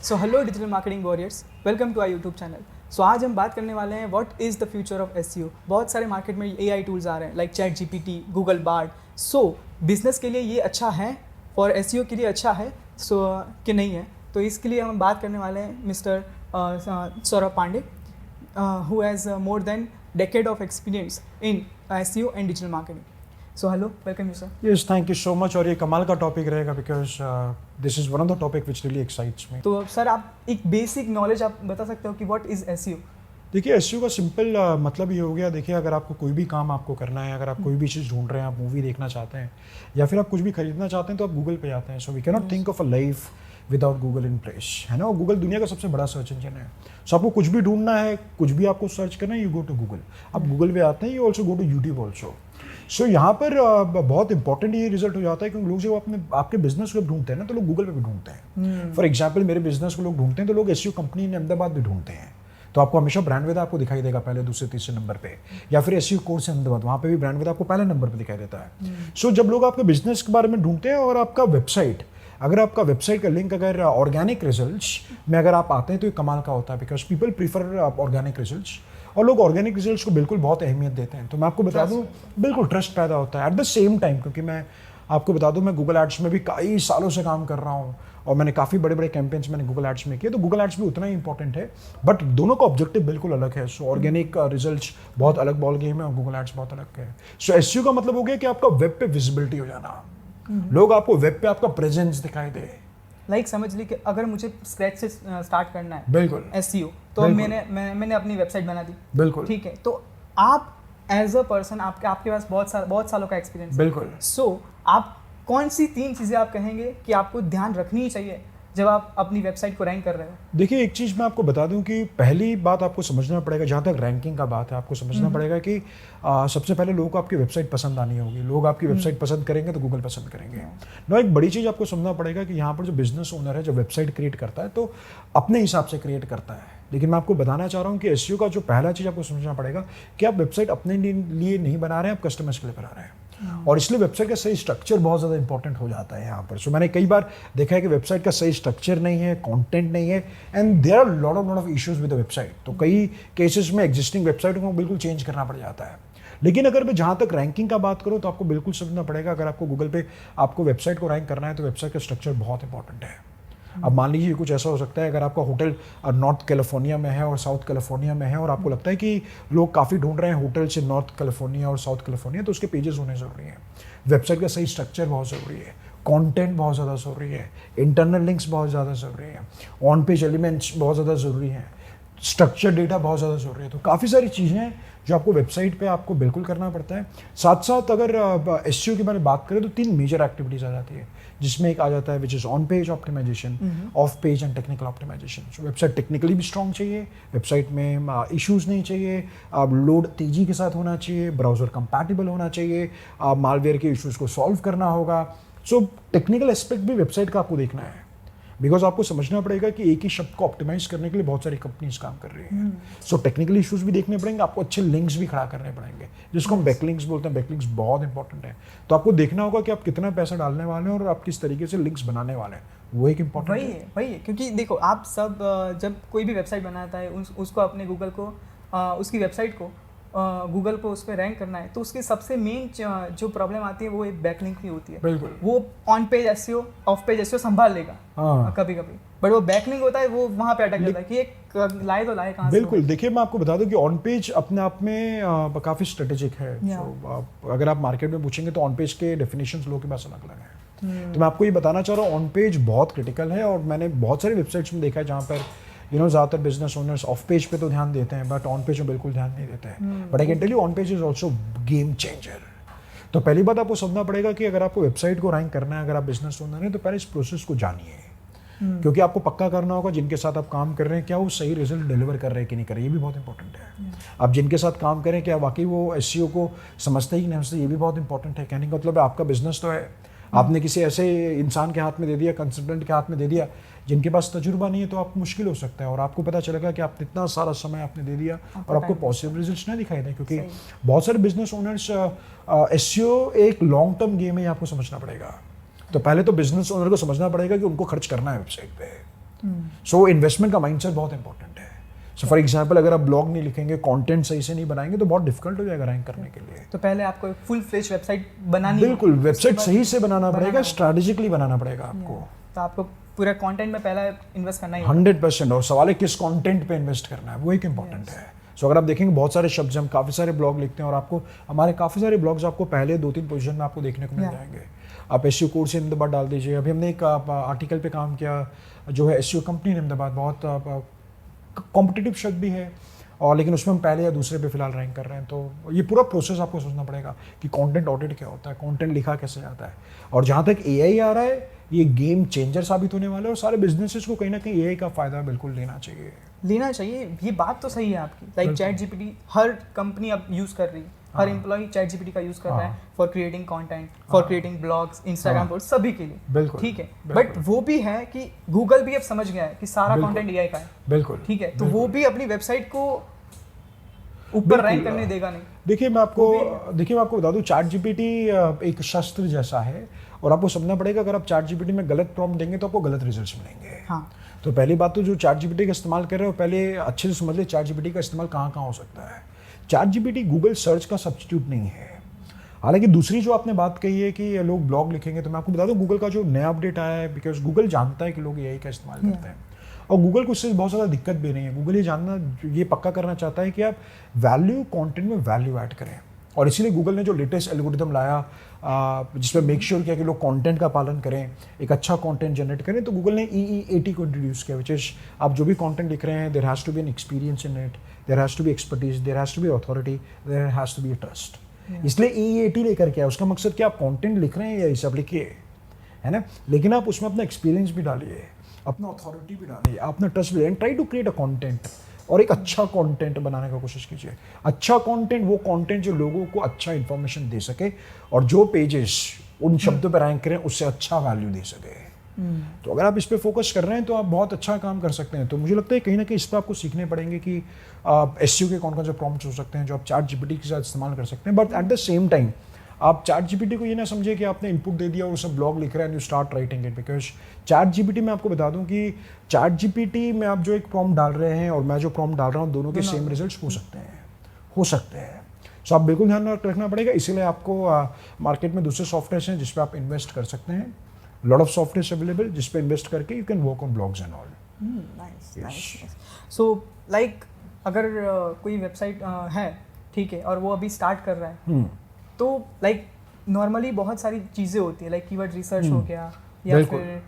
So hello digital marketing warriors, welcome to our YouTube channel. So आज हम बात करने वाले हैं what is the future of SEO. बहुत सारे मार्केट में एआई टूल्स आ रहे हैं like chat GPT, Google Bard. So business के लिए ये अच्छा है और एसईओ के लिए अच्छा है कि नहीं है। तो इसके लिए हम बात करने वाले हैं mister Saurabh Pandey who has more than decade of experience in SEO and digital marketing. So hello, welcome you sir. Yes, thank you so much और ये कमाल का टॉपिक रहेगा because this is one of the topic which really excites me. तो sir आप एक basic knowledge आप बता सकते हो कि व्हाट इज एसईओ? देखिए एसईओ का सिंपल मतलब ये हो गया। देखिए अगर आपको कोई भी काम आपको करना है, अगर आप कोई भी चीज़ ढूंढ रहे हैं, आप मूवी देखना चाहते हैं या फिर आप कुछ भी खरीदना चाहते हैं तो आप गूगल पे जाते हैं। So we can not think of a life without Google in place, है ना। गूगल दुनिया का सबसे बड़ा सर्च इंजन है। सो आपको कुछ भी ढूंढना है, कुछ भी आपको सर्च करना है, यू गो टू गूगल। आप गूगल पे आते हैं, you also go to YouTube also. So यहाँ पर बहुत इंपॉर्टेंट ये रिजल्ट हो जाता है क्योंकि लोग जब अपने आपके बिजनेस को ढूंढते हैं ना तो लोग गूगल पे भी ढूंढते हैं। फॉर एग्जाम्पल मेरे बिजनेस को लोग ढूंढते हैं तो लोग एसईओ कंपनी इन अहमदाबाद भी ढूंढते हैं। तो आपको हमेशा ब्रांड वेदा आपको दिखाई देगा पहले, दूसरे, तीसरे नंबर पे, या फिर एसईओ कोर्स अहमदाबाद, वहाँ पे भी ब्रांड वेदा आपको पहले नंबर पे दिखाई देता है। सो जब लोग आपके बिजनेस के बारे में ढूंढते हैं और आपका वेबसाइट, अगर आपका वेबसाइट का लिंक अगर ऑर्गेनिक रिजल्ट्स में अगर आप आते हैं तो ये कमाल का होता है because people prefer organic results और लोग ऑर्गेनिक रिजल्ट्स को बिल्कुल बहुत अहमियत देते हैं। तो मैं आपको बता दूं बिल्कुल ट्रस्ट पैदा होता है एट द सेम टाइम, क्योंकि मैं आपको बता दूं मैं गूगल एड्स में भी कई सालों से काम कर रहा हूं और मैंने काफ़ी बड़े बड़े कैंपेन्स मैंने गूगल एड्स में किए। तो गूगल एड्स भी उतना ही इंपॉर्टेंट है बट दोनों का ऑब्जेक्टिव बिल्कुल अलग है। सो ऑर्गेनिक रिजल्ट्स बहुत अलग बॉल गेम है और गूगल एड्स बहुत अलग है। सो एसईओ का मतलब हो गया कि आपका वेब पे विजिबिलिटी हो जाना, लोग आपको वेब पे आपका प्रेजेंस दिखाई दे। लाइक समझ ली कि अगर मुझे स्क्रैच से स्टार्ट करना है बिल्कुल एसईओ तो मैंने अपनी वेबसाइट बना दी, बिल्कुल ठीक है। तो आप एज अ पर्सन आपके पास बहुत सालों का एक्सपीरियंस, बिल्कुल। सो आप कौन सी 3 चीज़ें आप कहेंगे कि आपको ध्यान रखनी ही चाहिए जब आप अपनी वेबसाइट को रैंक कर रहे हो? देखिए एक चीज़ मैं आपको बता दूं कि पहली बात आपको समझना पड़ेगा, जहाँ तक रैंकिंग का बात है, आपको समझना पड़ेगा कि सबसे पहले लोगों को आपकी वेबसाइट पसंद आनी होगी। लोग आपकी वेबसाइट पसंद करेंगे तो गूगल पसंद करेंगे। ना एक बड़ी चीज़ आपको समझना पड़ेगा कि यहाँ पर जो बिजनेस ओनर है, जो वेबसाइट क्रिएट करता है तो अपने हिसाब से क्रिएट करता है। लेकिन मैं आपको बताना चाह रहा हूँ कि एसईओ का जो पहला चीज़ आपको समझना पड़ेगा कि आप वेबसाइट अपने लिए नहीं बना रहे हैं, आप कस्टमर्स के लिए बना रहे हैं। और इसलिए वेबसाइट का सही स्ट्रक्चर बहुत ज़्यादा इंपॉर्टेंट हो जाता है यहाँ पर। सो मैंने कई बार देखा है कि वेबसाइट का सही स्ट्रक्चर नहीं है, कंटेंट नहीं है and there are lot of issues with the website. तो कई केसेस में एग्जिस्टिंग वेबसाइट को बिल्कुल चेंज करना पड़ जाता है। लेकिन अगर मैं जहाँ तक रैंकिंग का बात करूँ तो आपको बिल्कुल समझना पड़ेगा, अगर आपको गूगल पे आपको वेबसाइट को रैंक करना है तो वेबसाइट का स्ट्रक्चर बहुत इंपॉर्टेंट है। अब मान लीजिए कुछ ऐसा हो सकता है, अगर आपका होटल नॉर्थ कैलिफोर्निया में है और साउथ कैलिफोर्निया में है और आपको लगता है कि लोग काफ़ी ढूंढ रहे हैं होटल से नॉर्थ कैलिफोर्निया और साउथ कैलिफोर्निया, तो उसके पेजेस होने ज़रूरी हैं। वेबसाइट का सही स्ट्रक्चर बहुत ज़रूरी है, कंटेंट बहुत ज़्यादा ज़रूरी है, इंटरनल लिंक्स बहुत ज़्यादा ज़रूरी है, ऑन पेज एलिमेंट्स बहुत ज़्यादा ज़रूरी हैं, स्ट्रक्चर डेटा बहुत ज़्यादा ज़रूरी है। तो काफ़ी सारी चीज़ें हैं जो आपको वेबसाइट पे आपको बिल्कुल करना पड़ता है। साथ साथ अगर एसईओ की मैंने बात करें तो 3 मेजर एक्टिविटीज़ आ जाती है, जिसमें एक आ जाता है which is on page optimization, off page and technical optimization. So website technically भी स्ट्रॉन्ग चाहिए, वेबसाइट में इश्यूज़ नहीं चाहिए, लोड तेज़ी के साथ होना चाहिए, ब्राउज़र कंपैटिबल होना चाहिए, मालवेयर के इश्यूज़ को सॉल्व करना होगा। सो टेक्निकल एस्पेक्ट भी वेबसाइट का आपको देखना है बिकॉज आपको समझना पड़ेगा कि एक ही शब्द को ऑप्टिमाइज करने के लिए बहुत सारी कंपनीज काम कर रही हैं। सो टेक्निकल इश्यूज भी देखने पड़ेंगे, आपको अच्छे लिंक्स भी खड़ा करने पड़ेंगे, जिसको हम बैकलिंक्स बोलते हैं। बैकलिंक्स बहुत इंपॉर्टेंट है। तो आपको देखना होगा कि आप कितना पैसा डालने वाले हैं और आप किस तरीके से लिंक्स बनाने वाले हैं, वो एक इंपॉर्टेंट वही है क्योंकि देखो आप सब जब कोई भी वेबसाइट बनाता है उसको अपने गूगल को उसकी वेबसाइट को गूगल पर उस पर रैंक करना है तो उसकी सबसे मेन जो प्रॉब्लम आती है वो एक बैकलिंक की होती है। बिल्कुल। वो on page SEO of page SEO संभाल लेगा कभी कभी, बट वो बैकलिंक होता है वो वहाँ पे अटक जाता है कि एक लाए तो लाए कहाँ से। बिल्कुल। देखिए मैं आपको बता दूं कि ऑन पेज अपने आप में काफ़ी स्ट्रेटेजिक है। तो अगर आप मार्केट में पूछेंगे तो ऑन पेज के डेफिनेशंस लोगों के पास अलग अलग हैं। तो मैं आपको ये बताना चाह रहा हूँ ऑन पेज बहुत क्रिटिकल है और मैंने बहुत सारी वेबसाइट्स में देखा है जहाँ पर ज़्यादातर बिजनेस ओनर्स ऑफ पेज पे तो ध्यान देते हैं बट ऑन पेज में बिल्कुल ध्यान नहीं देते हैं। But I can tell you on page is also game changer. तो पहली बात आपको समझना पड़ेगा कि अगर आपको वेबसाइट को रैंक करना है, अगर आप बिजनेस ओनर हैं तो पहले इस प्रोसेस को जानिए, क्योंकि आपको पक्का करना होगा जिनके साथ आप काम कर रहे हैं क्या वो सही रिजल्ट डिलीवर कर रहे हैं कि नहीं कर रहे, ये भी बहुत इंपॉर्टेंट है। आप जिनके साथ काम करें क्या वाकई वो एसईओ को समझते ही नहीं समझते, ये भी बहुत इंपॉर्टेंट है। कहने का मतलब है आपका बिजनेस तो है, आपने किसी ऐसे इंसान के हाथ में दे दिया, कंसल्टेंट के हाथ में दे दिया जिनके पास तजुर्बा नहीं है, तो आप मुश्किल हो सकता है और आपको पता चलेगा कि आप इतना सारा समय आपने दे दिया और आपको पॉजिटिव रिजल्ट्स नहीं दिखाई दें। क्योंकि बहुत सारे बिजनेस ओनर्स एसईओ एक लॉन्ग टर्म गेम है, आपको समझना पड़ेगा। तो पहले तो बिजनेस ओनर को समझना पड़ेगा कि उनको खर्च करना है वेबसाइट पे। सो इन्वेस्टमेंट का माइंडसेट बहुत इंपॉर्टेंट है। सो फॉर एग्जाम्पल अगर आप ब्लॉग नहीं लिखेंगे, कंटेंट सही से नहीं बनाएंगे तो बहुत डिफिकल्ट हो जाएगा रैंक करने के लिए। तो पहले आपको एक फुल फ्लेज वेबसाइट बनानी बिल्कुल, वेबसाइट सही से बनाना पड़ेगा, स्ट्रैटेजिकली बनाना पड़ेगा आपको। तो आपको पूरा कंटेंट में पहला इन्वेस्ट करना ही 100%। और सवाल है किस कंटेंट पे इन्वेस्ट करना है, वो एक इंपॉर्टेंट है। सो अगर आप देखेंगे बहुत सारे शब्द, हम काफ़ी सारे ब्लॉग लिखते हैं और आपको हमारे काफ़ी सारे ब्लॉग्स आपको पहले 2-3 पोजीशन में आपको देखने को मिल जाएंगे। आप एसईओ कोर्स अहमदाबाद डाल दीजिए। अभी हमने एक आर्टिकल पे काम किया जो है एसईओ कंपनी अहमदाबाद, बहुत कॉम्पिटिटिव शब्द भी है और लेकिन उसमें हम पहले या दूसरे पे फिलहाल रैंक कर रहे हैं। तो ये पूरा प्रोसेस आपको सोचना पड़ेगा कि कंटेंट ऑडिट क्या होता है, कंटेंट लिखा कैसे जाता है। और जहाँ तक एआई आ रहा है, ये गेम चेंजर साबित होने वाला है और सारे बिजनेसेस को कहीं ना कहीं एआई का फ़ायदा बिल्कुल लेना चाहिए। ये बात तो सही है आपकी। लाइक चैट जीपीटी हर कंपनी अब यूज़ कर रही है, हर एम्प्लॉय चैट जीपीटी का यूज़ कर रहा है for creating content, for creating blogs, Instagram post, सभी के लिए। बिल्कुल, ठीक है। बट वो भी है कि गूगल भी अब समझ गया है कि सारा कंटेंट एआई का है। बिल्कुल, ठीक है। तो वो भी अपनी वेबसाइट को ऊपर रैंक करने देगा नहीं। देखिए मैं आपको बता दूं, चैट जीपीटी एक शस्त्र जैसा है और आपको समझना पड़ेगा अगर आप चैट जीपीटी में गलत प्रॉम्प्ट देंगे तो आपको गलत रिजल्ट्स मिलेंगे। हाँ। तो पहली बात तो जो चैट जीपीटी का इस्तेमाल कर रहे हो, पहले अच्छे से समझ ले चैट जीपीटी का इस्तेमाल कहाँ कहाँ हो सकता है। चैट जीपीटी गूगल सर्च का सब्स्टिट्यूट नहीं है। हालांकि दूसरी जो आपने बात कही है कि लोग ब्लॉग लिखेंगे, तो मैं आपको बता दूं गूगल का जो नया अपडेट आया है, बिकॉज गूगल जानता है कि लोग एआई का इस्तेमाल करते हैं और गूगल को इससे बहुत ज़्यादा दिक्कत भी नहीं है। गूगल ये पक्का करना चाहता है कि आप वैल्यू कंटेंट में वैल्यू ऐड करें और इसीलिए गूगल ने जो लेटेस्ट एल्गोरिथम लाया जिसमें मेक श्योर किया कि लोग कंटेंट का पालन करें, एक अच्छा कंटेंट जनरेट करें, तो गूगल ने EE80 को इंट्रोड्यूस किया, विच इज आप जो भी कंटेंट लिख रहे हैं, there has to be an experience in it, there has to be expertise, there has to be authority, there has to be a trust. इसलिए EE80 लेकर के आया। उसका मकसद क्या, आप कंटेंट लिख रहे हैं या इसे आप लिखिए, है ना, लेकिन आप उसमें अपना एक्सपीरियंस भी डालिए, अपना अथॉरिटी भी डालिए, अपना ट्रस्ट भी डालिए, try to create a content और एक अच्छा कंटेंट बनाने का कोशिश कीजिए। अच्छा कंटेंट वो कंटेंट जो लोगों को अच्छा इन्फॉर्मेशन दे सके और जो पेजेस उन शब्दों पर रैंक करें उससे अच्छा वैल्यू दे सके। तो अगर आप इस पे फोकस कर रहे हैं तो आप बहुत अच्छा काम कर सकते हैं। तो मुझे लगता है कहीं ना कहीं इस पर आपको सीखने पड़ेंगे कि एसईओ के कौन कौन से प्रॉम्प्ट्स हो सकते हैं जो आप चैट जीपीटी के साथ इस्तेमाल कर सकते हैं। But at the same time आप चैट जीपीटी को ये ना समझे कि आपने इनपुट दे दिया और उसमें ब्लॉग लिख रहे हैं, you start writing it, because chat GPT में आपको बता दूं कि चैट जीपीटी में आप जो एक प्रॉम्प्ट डाल रहे हैं और मैं जो प्रॉम्प्ट डाल रहा हूँ, दोनों के सेम रिजल्ट्स हो सकते हैं। सो आप बिल्कुल ध्यान रखना पड़ेगा। इसीलिए आपको मार्केट में दूसरे सॉफ्टवेयर हैं जिस पे आप इन्वेस्ट कर सकते हैं। लॉट ऑफ सॉफ्टवेयर अवेलेबल जिस पे इन्वेस्ट करके you can work on blogs and all. Nice. So like अगर कोई वेबसाइट है, ठीक है, और वो अभी स्टार्ट कर रहा है, तो लाइक नॉर्मली बहुत सारी चीज़ें होती है, लाइक कीवर्ड रिसर्च हो गया या फिर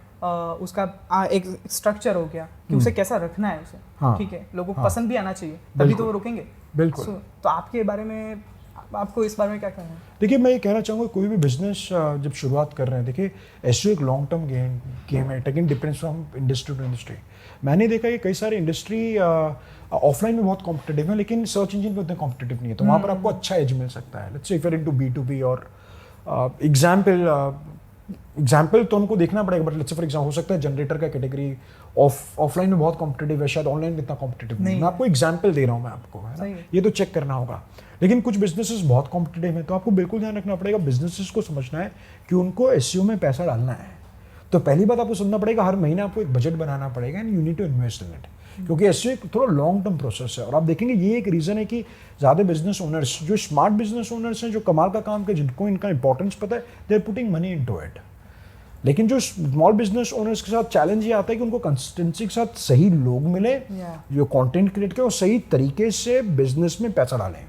उसका एक स्ट्रक्चर हो गया कि उसे कैसा रखना है उसे। हाँ, ठीक है, लोगों को पसंद भी आना चाहिए, तभी तो वो रुकेंगे। बिल्कुल। तो आपके बारे में, आपको इस बारे में क्या कहना है? देखिए मैं ये कहना चाहूँगा कोई भी बिजनेस जब शुरुआत कर रहे हैं, देखिए एसईओ एक लॉन्ग टर्म गेम है, taking depends from industry to industry. मैंने देखा कि कई सारे इंडस्ट्री ऑफलाइन में बहुत कॉम्पिटिटिव है लेकिन सर्च इंजन पे उतने कॉम्पिटिटिव नहीं है, तो वहाँ पर आपको अच्छा एज मिल सकता है। Let's say if you are into B2B और एग्जाम्पल तो उनको देखना पड़ेगा, but let's say for example हो सकता है जनरेटर का कैटेगरी ऑफलाइन में बहुत कॉम्पिटिटिव है, शायद ऑनलाइन में इतना कॉम्पिटिटिव नहीं। मैं आपको एग्जाम्पल दे रहा हूँ मैं आपको, है ना, ये तो चेक करना होगा। लेकिन कुछ बिजनेसेस बहुत कॉम्पिटिटिव हैं, तो आपको बिल्कुल ध्यान रखना पड़ेगा, बिजनेसेस को समझना है कि उनको एसईओ में पैसा डालना है। तो पहली बात आपको समझना पड़ेगा, हर महीने आपको एक बजट बनाना पड़ेगा and you need to invest in it, क्योंकि एसईओ एक थोड़ा लॉन्ग टर्म प्रोसेस है। और आप देखेंगे ये एक रीज़न है कि ज़्यादा बिजनेस ओनर्स, जो स्मार्ट बिजनेस ओनर्स हैं, जो कमाल का काम कर, जिनको इनका इंपॉर्टेंस पता है, they are putting money into it. लेकिन जो स्मॉल बिजनेस ओनर्स के साथ चैलेंज ये आता है कि उनको कंसिस्टेंसी के साथ सही लोग मिले, जो कंटेंट क्रिएट करें और सही तरीके से बिजनेस में पैसा डालें।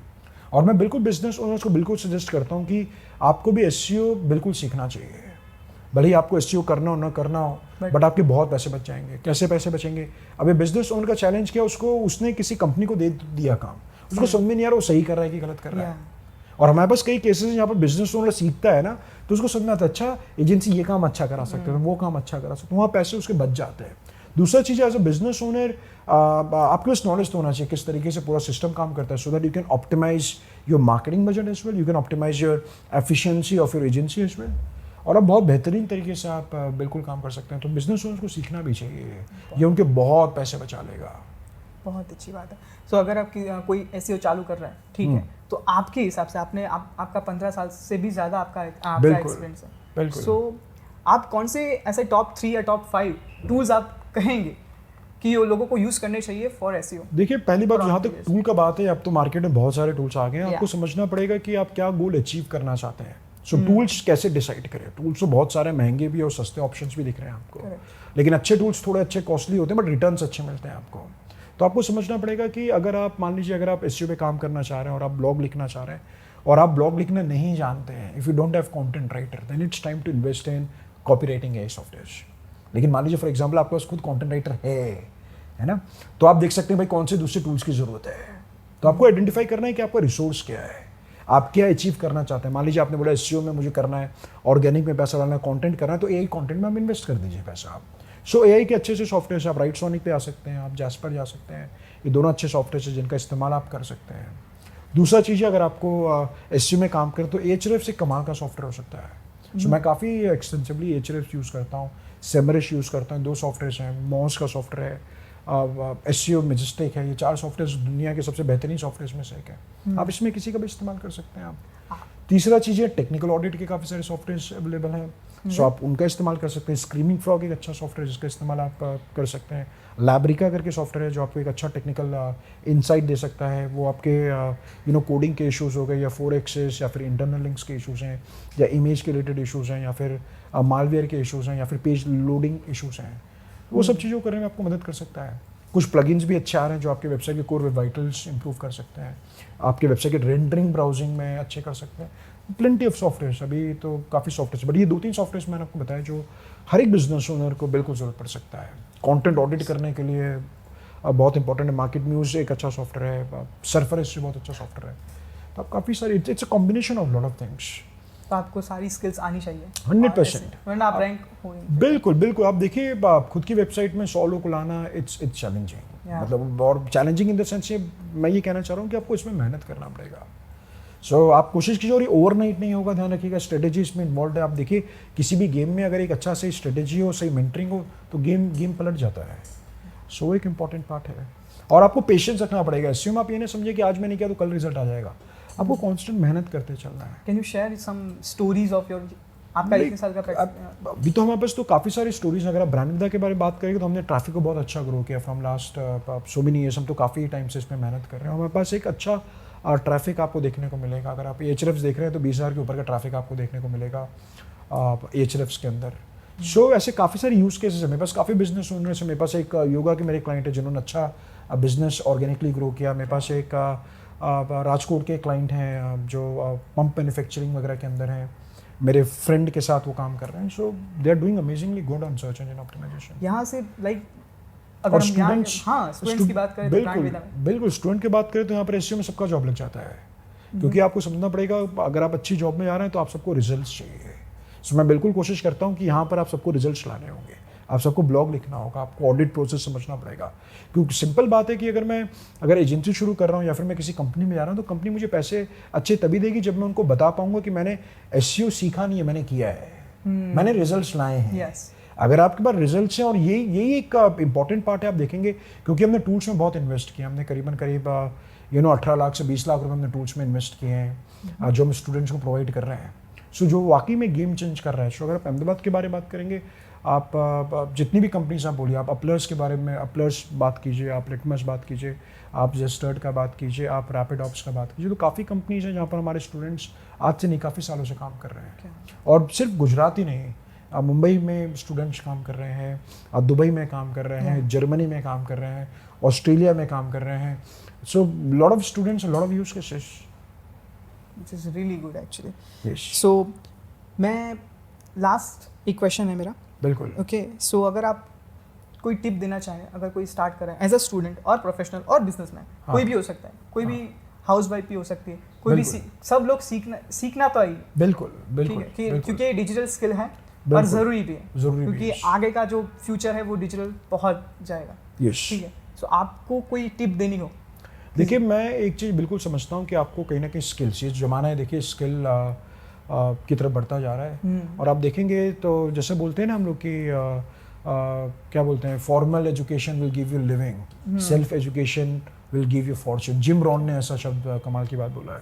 और मैं बिल्कुल बिजनेस ओनर्स को बिल्कुल सजेस्ट करता हूँ कि आपको भी एसईओ बिल्कुल सीखना चाहिए। भले ही आपको एसईओ करना हो ना करना हो, बट आपके बहुत पैसे बच जाएंगे। कैसे पैसे बचेंगे? अभी बिजनेस ओनर का चैलेंज क्या, उसने किसी कंपनी को दे दिया काम, उसको समझ में नहीं आ रहा वो सही कर रहा है कि गलत कर रहा है। और हमारे पास कई केसेस हैं जहाँ पर बिजनेस ओनर सीखता है ना, तो उसको समझ में आता है अच्छा एजेंसी ये काम अच्छा करा सकते हैं, वो काम अच्छा करा सकते हैं, वहाँ पैसे उसके बच जाते हैं। दूसरा चीज़ एज अ बिजनेस ओनर आपके पास नॉलेज तो होना चाहिए किस तरीके से पूरा सिस्टम काम करता है, so that you can optimize your marketing budget as well, you can optimize your efficiency of your agency as well, और आप बहुत बेहतरीन तरीके से आप बिल्कुल काम कर सकते हैं। तो बिजनेस ओनर्स को सीखना भी चाहिए, ये उनके बहुत पैसे बचा लेगा। बहुत अच्छी बात है। सो अगर आपकी कोई एसईओ चालू कर रहा है, ठीक है, तो आपके हिसाब से आपका 15 साल से भी ज़्यादा आपका एक्सपीरियंस है, बिल्कुल। सो आप कौन से ऐसे टॉप 3 या टॉप 5 टूल्स आप कहेंगे कि वो लोगों को यूज़ करने चाहिए फॉर एसईओ? देखिए पहली बात और जहाँ आपके तक लिए? टूल का बात है, अब तो मार्केट में बहुत सारे टूल्स आ गए हैं, आपको Yeah. समझना पड़ेगा कि आप क्या गोल अचीव करना चाहते हैं। सो Hmm. टूल्स कैसे डिसाइड करें? टूल्स तो बहुत सारे महंगे भी और सस्ते ऑप्शंस भी दिख रहे हैं आपको, Correct. लेकिन अच्छे टूल्स थोड़े अच्छे कॉस्टली होते हैं बट रिटर्न्स अच्छे मिलते हैं आपको। तो आपको समझना पड़ेगा कि अगर आप मान लीजिए अगर आप एसईओ पे काम करना चाह रहे हैं और आप ब्लॉग लिखना चाह रहे हैं और आप ब्लॉग लिखना नहीं जानते हैं, if you don't have content writer then it's time to invest in copy writing AI software. लेकिन मान लीजिए फॉर एग्जाम्पल आपके पास खुद कंटेंट राइटर है ना, तो आप देख सकते हैं भाई कौन से दूसरे टूल्स की ज़रूरत है। तो आपको आइडेंटिफाई करना है कि आपका रिसोर्स क्या है, आप क्या अचीव करना चाहते हैं। मान लीजिए आपने बोला एसईओ में मुझे करना है, ऑर्गेनिक में पैसा डालना है, कंटेंट करना है, तो एआई कंटेंट में आप इन्वेस्ट कर दीजिए पैसा आप। सो एआई के अच्छे से सॉफ्टवेयर से आप राइटसोनिक पे आ सकते हैं, आप जैस्पर जा सकते हैं, ये दोनों अच्छे सॉफ्टवेयर हैं जिनका इस्तेमाल आप कर सकते हैं। दूसरा चीज़ है अगर आपको एसईओ में काम करें तो एचरेफ से कमाल का सॉफ्टवेयर हो सकता है। सो मैं काफ़ी एक्सटेंसिवली एचरेफ यूज़ करता हूँ, सेमरिश यूज़ करता हूँ, 2 सॉफ्टवेयर हैं, मॉस का सॉफ्टवेयर है, एसईओ मैजेस्टिक है। ये 4 सॉफ्टवेयर दुनिया के सबसे बेहतरीन सॉफ्टवेयर में से एक है। आप इसमें किसी का भी इस्तेमाल कर सकते हैं आप। तीसरा चीज़ है टेक्निकल ऑडिट के काफ़ी सारे सॉफ्टवेयर अवेलेबल हैं, सो आप उनका इस्तेमाल कर सकते हैं। स्क्रीमिंग फ्रॉग एक अच्छा सॉफ्टवेयर जिसका इस्तेमाल आप कर सकते हैं। लैब्रिका करके सॉफ्टवेयर है जो आपको एक अच्छा टेक्निकल इंसाइट दे सकता है। वो आपके कोडिंग के इश्यूज़ हो गए या 4 एक्सेस या फिर इंटरनल लिंक्स के इश्यूज़ हैं या इमेज के रिलेटेड इश्यूज़ हैं या फिर मालवेयर के इश्यूज़ हैं या फिर पेज लोडिंग इश्यूज़ हैं, वो सब चीज़ों को करने में आपको मदद कर सकता है। कुछ प्लगइन्स भी अच्छे आ रहे हैं जो आपके वेबसाइट के कोर वेब वाइटल्स इंप्रूव कर सकते हैं, आपके वेबसाइट के रेंडरिंग ब्राउजिंग में अच्छे कर सकते हैं। प्लेंटी ऑफ सॉफ्टवेयर, अभी तो काफ़ी सॉफ्टवेयर, बट ये 2-3 सॉफ्टवेयर मैंने आपको बताया जो हर एक बिजनेस ओनर को बिल्कुल ज़रूरत पड़ सकता है। कंटेंट ऑडिट करने के लिए बहुत इंपॉर्टेंट है। मार्केट म्यूज एक अच्छा सॉफ्टवेयर है, सरफेस बहुत अच्छा सॉफ्टवेयर है। तो आप काफ़ी सारी, it's a combination of lot of things. तो आपको सारी स्किल्स आनी चाहिए 100%, वरना आप रैंक हो नहीं। बिल्कुल बिल्कुल। आप देखिए आप खुद की वेबसाइट में 100 लोग को लाना, इट्स चैलेंजिंग, मतलब और चैलेंजिंग इन द सेंस ये मैं ये कहना चाह रहा हूँ कि आपको इसमें मेहनत करना पड़ेगा। सो आप कोशिश कीजिए, और ये ओवरनाइट नहीं होगा, ध्यान रखिएगा। स्ट्रेटेजी इसमें इन्वॉल्व है। आप देखिए किसी भी गेम में अगर एक अच्छा सही स्ट्रेटेजी हो, सही मेंटरिंग हो, तो गेम पलट जाता है। सो एक इंपॉर्टेंट पार्ट है। और आपको पेशेंस रखना पड़ेगा। एसईओ में आप ये नहीं समझिए कि आज मैंने किया तो कल रिजल्ट आ जाएगा, आपको कांस्टेंट मेहनत करते चलना है। Can you share some stories of your, आपका इतने साल का अभी तो हमारे पास तो काफ़ी सारी स्टोरीज। अगर आप ब्रांड के बारे में बात करेंगे तो हमने ट्रैफिक को बहुत अच्छा ग्रो किया from last so many years. हम तो काफ़ी टाइम से इसमें मेहनत कर रहे हैं। हमारे पास एक अच्छा ट्रैफिक आपको देखने को मिलेगा। अगर आप एचरेफ्स देख रहे हैं तो 20,000 के ऊपर का ट्रैफिक आपको देखने को मिलेगा एचरेफ्स के अंदर। सो ऐसे काफ़ी सारे यूज़ केसेस है मेरे पास। काफ़ी बिजनेस ओनर्स है मेरे पास। एक योगा के मेरे क्लाइंट है जिन्होंने अच्छा बिजनेस ऑर्गेनिकली ग्रो किया। मेरे पास एक राजकोट के क्लाइंट हैं जो पंप मैन्युफैक्चरिंग वगैरह के अंदर हैं। मेरे फ्रेंड के साथ वो काम कर रहे हैं। So they are doing amazingly good on search engine optimisation. यहाँ से लाइक अगर हम स्टूडेंट्स की बात करें तो बिल्कुल स्टूडेंट की बात करें तो यहाँ पर एसईओ में सबका जॉब लग जाता है, क्योंकि आपको समझना पड़ेगा अगर आप अच्छी जॉब में जा रहे हैं तो आप सबको रिजल्ट्स चाहिए। सो मैं बिल्कुल कोशिश करता हूँ कि यहाँ पर आप सबको रिजल्ट्स लाने होंगे, आप सबको ब्लॉग लिखना होगा, आपको ऑडिट प्रोसेस समझना पड़ेगा। क्योंकि सिंपल बात है कि अगर एजेंसी शुरू कर रहा हूँ या फिर मैं किसी कंपनी में जा रहा हूँ तो कंपनी मुझे पैसे अच्छे तभी देगी जब मैं उनको बता पाऊंगा कि मैंने एसईओ सीखा नहीं है, मैंने किया है, मैंने रिजल्ट्स लाए हैं। अगर आपके पास रिजल्ट्स हैं, और यही एक इंपॉर्टेंट पार्ट है, आप देखेंगे क्योंकि हमने टूल्स में बहुत इन्वेस्ट किया। हमने करीब 18 लाख से 20 लाख रुपए हमने टूल्स में इन्वेस्ट किए हैं जो हम स्टूडेंट्स को प्रोवाइड कर रहे हैं। सो जो वाकई में गेम चेंज कर रहा है। सो अगर आप अहमदाबाद के बारे में बात करेंगे, आप जितनी भी कंपनीज आप बोलिए, आप अपलर्स के बारे में, अपलर्स बात कीजिए, आप लिटमस बात कीजिए, आप जस्टर्ड का बात कीजिए, आप रैपिड ऑप्स का बात कीजिए, तो काफ़ी कंपनीज हैं जहाँ पर हमारे स्टूडेंट्स आज से नहीं काफ़ी सालों से काम कर रहे हैं। और सिर्फ गुजरात ही नहीं, मुंबई में स्टूडेंट्स काम कर रहे हैं, दुबई में काम कर रहे हैं, जर्मनी में काम कर रहे हैं, ऑस्ट्रेलिया में काम कर रहे हैं। So lot of students, lot of use cases, which is really good actually. Yes. So मैं लास्ट एक क्वेश्चन है मेरा। बिल्कुल। ओके, सो अगर आप कोई टिप देना चाहें, अगर कोई स्टार्ट कर रहा है एज अ स्टूडेंट और प्रोफेशनल और बिजनेसमैन, कोई भी हो सकता है, कोई भी हाउस वाइफ भी हो सकती है, कोई भी सब लोग सीखना तो आई। बिल्कुल बिल्कुल, क्योंकि डिजिटल स्किल है और ज़रूरी भी है, क्योंकि आगे का जो फ्यूचर है वो डिजिटल पहुंच जाएगा। ठीक है, सो आपको कोई टिप देनी हो? देखिए मैं एक चीज़ बिल्कुल समझता हूँ कि आपको कहीं ना कहीं स्किल्स, ये ज़माना है देखिए स्किल की तरफ बढ़ता जा रहा है। और आप देखेंगे तो जैसे बोलते हैं ना हम लोग कि क्या बोलते हैं, formal education will give you living, self education will give you Fortune. Jim Rohn ने ऐसा शब्द कमाल की बात बोला है।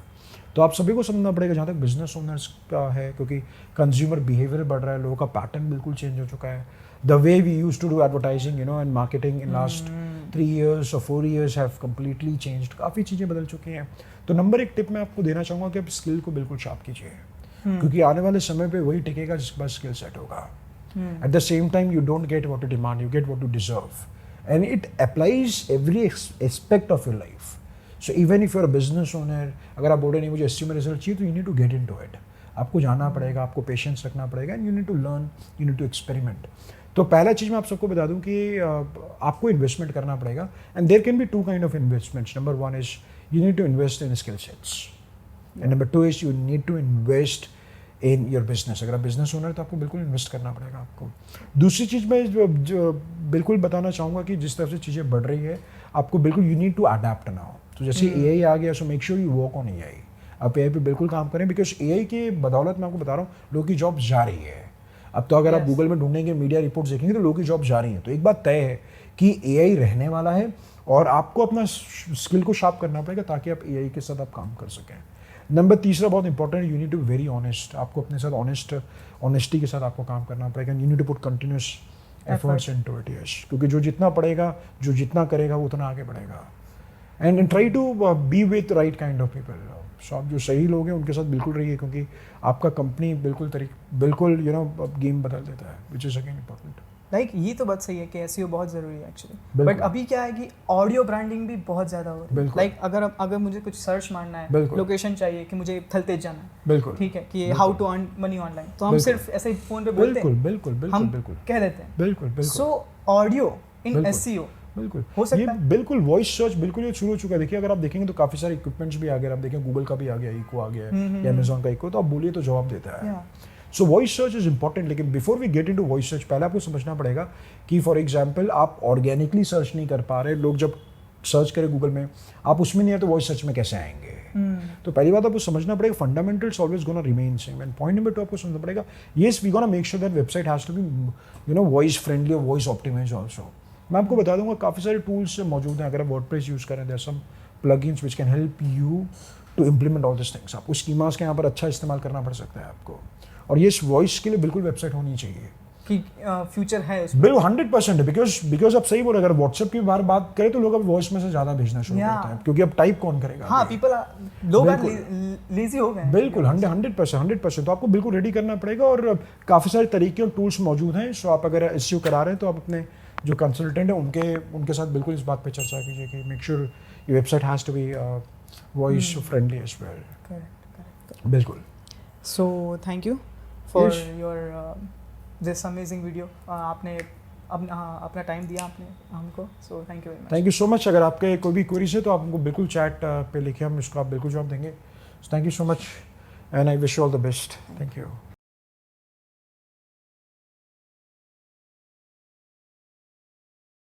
तो आप सभी को समझना पड़ेगा जहाँ तक बिजनेस ओनर्स का है, क्योंकि कंज्यूमर बिहेवियर बढ़ रहा है, लोगों का पैटर्न बिल्कुल चेंज हो चुका है। the way we used to do advertising, you know, and marketing in last 3 years or 4 years have completely changed. काफ़ी चीज़ें बदल चुकी हैं. तो नंबर 1 टिप मैं आपको देना चाहूँगा कि आप स्किल को बिल्कुल शार्प कीजिए, क्योंकि आने वाले समय पे वही टिकेगा जिसके पास स्किल सेट होगा. At the same time, you don't get what you demand, you get what you deserve, and it applies every aspect of your life. So even if you're a business owner, अगर आप बोल रहे नहीं मुझे SEO में result चाहिए, तो you need to get into it. आपको जाना पड़ेगा, आपको पेशेंस रखना पड़ेगा, and you need to learn, you need to experiment. तो पहला चीज़ मैं आप सबको बता दूं कि आपको इन्वेस्टमेंट करना पड़ेगा, and there can be 2 kind of investments. Number 1 is you need to invest in skill sets, and number 2 is you need to invest in your business. अगर आप बिजनेस ओनर है तो आपको बिल्कुल इन्वेस्ट करना पड़ेगा आपको. दूसरी चीज़ मैं जो बिल्कुल बताना चाहूँगा कि जिस तरह से चीज़ें बढ़ रही है, आपको बिल्कुल you need to adapt now. तो जैसे AI आ गया, so make sure you work on AI. आप AI पे बिल्कुल काम करें, बिकॉज AI के बदौलत मैं आपको बता रहा हूँ लोगों की जॉब जा रही है. अब तो अगर आप गूगल में ढूंढेंगे, मीडिया रिपोर्ट्स देखेंगे, तो लोगों की जॉब जा रही है. तो एक बात तय है कि AI रहने वाला है, और आपको अपना स्किल को शार्प करना पड़ेगा ताकि आप AI के साथ आप काम कर सकें. नंबर 3 बहुत important, you need to very honest. आपको अपने साथ ऑनेस्टी के साथ आपको काम करना पड़ेगा. You need to put continuous efforts into it. Yes, क्योंकि जो जितना पड़ेगा, जो जितना करेगा, वो उतना आगे बढ़ेगा. And try to be with right kind of people. So आप जो सही लोग हैं उनके साथ बिल्कुल रहिए, क्योंकि आपका कंपनी बिल्कुल यू नो गेम बदल देता है, which is again important. Like ये तो बात सही है कि SEO बहुत ज़रूरी है एक्चुअली, बट अभी क्या है कि ऑडियो ब्रांडिंग भी बहुत ज़्यादा हो रही है. लाइक अगर मुझे कुछ सर्च मारना है, लोकेशन चाहिए कि मुझे थलतेज जाना है, बिल्कुल ठीक है, कि how to earn money online, तो हम सिर्फ ऐसे ही फ़ोन पे बोलते हैं, बिल्कुल हम कह देते हैं, बिल्कुल. सो ऑडियो इन SEO बिल्कुल हो सकता है. बिल्कुल वॉइस सर्च बिल्कुल ये शुरू हो चुका है. देखिए अगर आप देखेंगे तो काफ़ी सारे इक्विपमेंट्स भी आ गए. आप देखें गूगल का भी आ गया, इको आ गया है, या अमेजोन का इको, तो आप बोलिए तो जवाब देता है. So voice search is important. लेकिन before we get into voice search, पहले आपको समझना पड़ेगा कि फॉर एग्जांपल आप ऑर्गेनिकली सर्च नहीं कर पा रहे. लोग जब सर्च करें गूगल में, आप उसमें नहीं है तो वॉइस सर्च में कैसे आएंगे? तो पहली बात आपको समझना पड़ेगा, fundamentals always gonna remain same. And point number 2 आपको समझना पड़ेगा, yes we gonna make sure that website has to be you know voice friendly और वॉइस ऑप्टिमाइज्ड आल्सो. मैं आपको बता दूंगा काफ़ी सारे टूल्स मौजूद हैं. अगर आप वर्डप्रेस यूज़ करें, there are some plugins which can help you to implement all this things. आपको स्कीमास के यहाँ पर अच्छा इस्तेमाल करना पड़ सकता है आपको. और ये वॉइस के लिए बिल्कुल वेबसाइट होनी चाहिए कि फ्यूचर है उसमें. बिल्कुल 100% है. बिकॉज आप सही बोल रहे. अगर व्हाट्सएप की बात करें तो लोग अब वॉइस में से ज़्यादा भेजना शुरू करते हैं, क्योंकि अब टाइप कौन करेगा. हाँ, लोग लेजी हो गए. बिल्कुल 100%. तो आपको बिल्कुल रेडी करना पड़ेगा, और काफ़ी सारे तरीके और टूल्स मौजूद हैं. सो आप अगर SEO करा रहे हैं तो आप अपने जो कंसल्टेंट है उनके साथ बिल्कुल इस बात पे चर्चा कीजिए कि make sure your website has to be voice friendly as well. Correct. बिल्कुल. So thank you for your this amazing video. आपने अपना टाइम दिया आपने हमको, so thank you very much. Thank you so much. अगर आपके कोई भी क्वेरीज है तो आप हमको बिल्कुल चैट पे लिखिए, हम इसको आप बिल्कुल जवाब देंगे. Thank you so much, and I wish you all the best. Thank you.